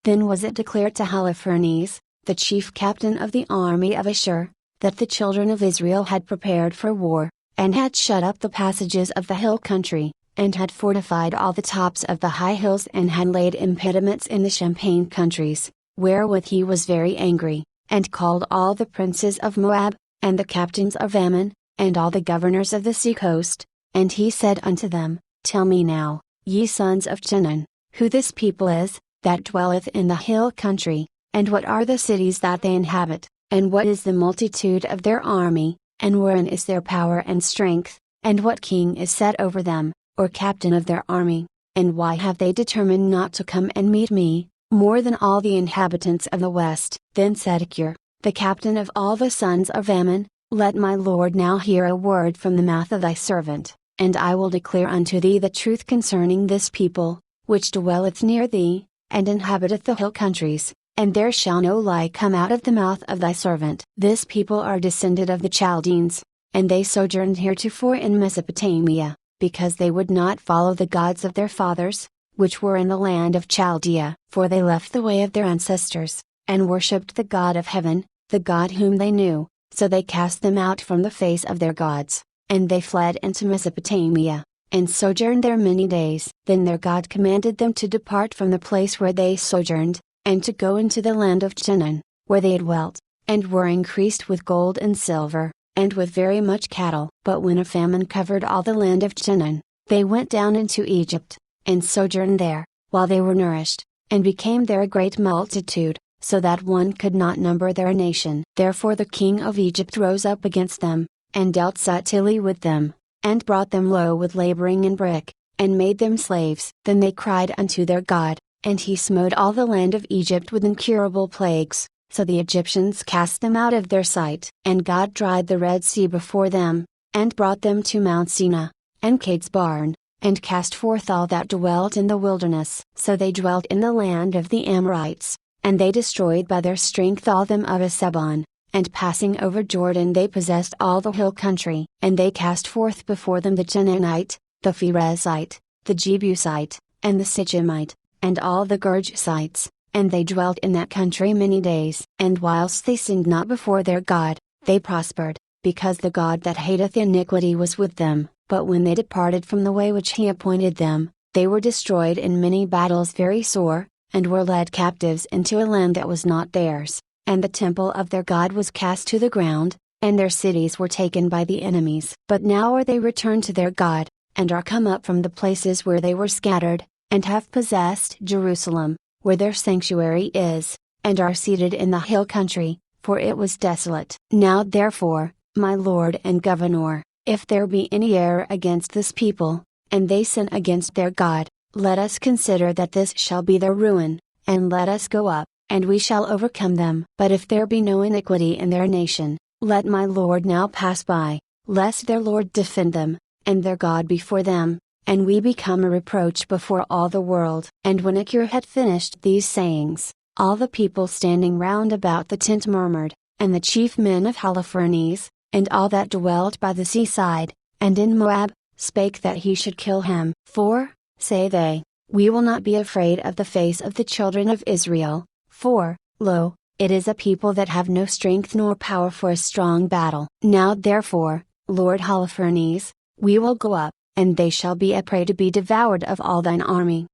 Then was it declared to Holofernes, the chief captain of the army of Ashur, that the children of Israel had prepared for war, and had shut up the passages of the hill country, and had fortified all the tops of the high hills, and had laid impediments in the champaign countries, wherewith he was very angry, and called all the princes of Moab, and the captains of Ammon, and all the governors of the sea coast, and he said unto them, Tell me now, ye sons of Canaan, who this people is, that dwelleth in the hill country, and what are the cities that they inhabit, and what is the multitude of their army, and wherein is their power and strength, and what king is set over them, or captain of their army, and why have they determined not to come and meet me, more than all the inhabitants of the west? Then said Achor, the captain of all the sons of Ammon, Let my lord now hear a word from the mouth of thy servant, and I will declare unto thee the truth concerning this people, which dwelleth near thee, and inhabiteth the hill countries, and there shall no lie come out of the mouth of thy servant. This people are descended of the Chaldeans, and they sojourned heretofore in Mesopotamia, because they would not follow the gods of their fathers, which were in the land of Chaldea. For they left the way of their ancestors, and worshipped the God of heaven, the God whom they knew, so they cast them out from the face of their gods, and they fled into Mesopotamia, and sojourned there many days. Then their God commanded them to depart from the place where they sojourned, and to go into the land of Canaan, where they dwelt, and were increased with gold and silver, and with very much cattle. But when a famine covered all the land of Canaan, they went down into Egypt, and sojourned there, while they were nourished, and became there a great multitude, so that one could not number their nation. Therefore the king of Egypt rose up against them, and dealt subtilly with them, and brought them low with laboring in brick, and made them slaves. Then they cried unto their God, and he smote all the land of Egypt with incurable plagues, so the Egyptians cast them out of their sight. And God dried the Red Sea before them, and brought them to Mount Sinai, and Kadesbarn, and cast forth all that dwelt in the wilderness. So they dwelt in the land of the Amorites, and they destroyed by their strength all them of Esebon, and passing over Jordan they possessed all the hill country. And they cast forth before them the Canaanite, the Pherezite, the Jebusite, and the Sichemite, and all the Girgashites, and they dwelt in that country many days. And whilst they sinned not before their God, they prospered, because the God that hateth iniquity was with them. But when they departed from the way which he appointed them, they were destroyed in many battles very sore, and were led captives into a land that was not theirs, and the temple of their God was cast to the ground, and their cities were taken by the enemies. But now are they returned to their God, and are come up from the places where they were scattered, and have possessed Jerusalem, where their sanctuary is, and are seated in the hill country, for it was desolate. Now therefore, my Lord and Governor, if there be any error against this people, and they sin against their God, let us consider that this shall be their ruin, and let us go up, and we shall overcome them. But if there be no iniquity in their nation, let my Lord now pass by, lest their Lord defend them, and their God before them, and we become a reproach before all the world. And when Achor had finished these sayings, all the people standing round about the tent murmured, and the chief men of Holofernes, and all that dwelt by the seaside, and in Moab, spake that he should kill him. For, say they, we will not be afraid of the face of the children of Israel, for, lo, it is a people that have no strength nor power for a strong battle. Now therefore, Lord Holofernes, we will go up, and they shall be a prey to be devoured of all thine army.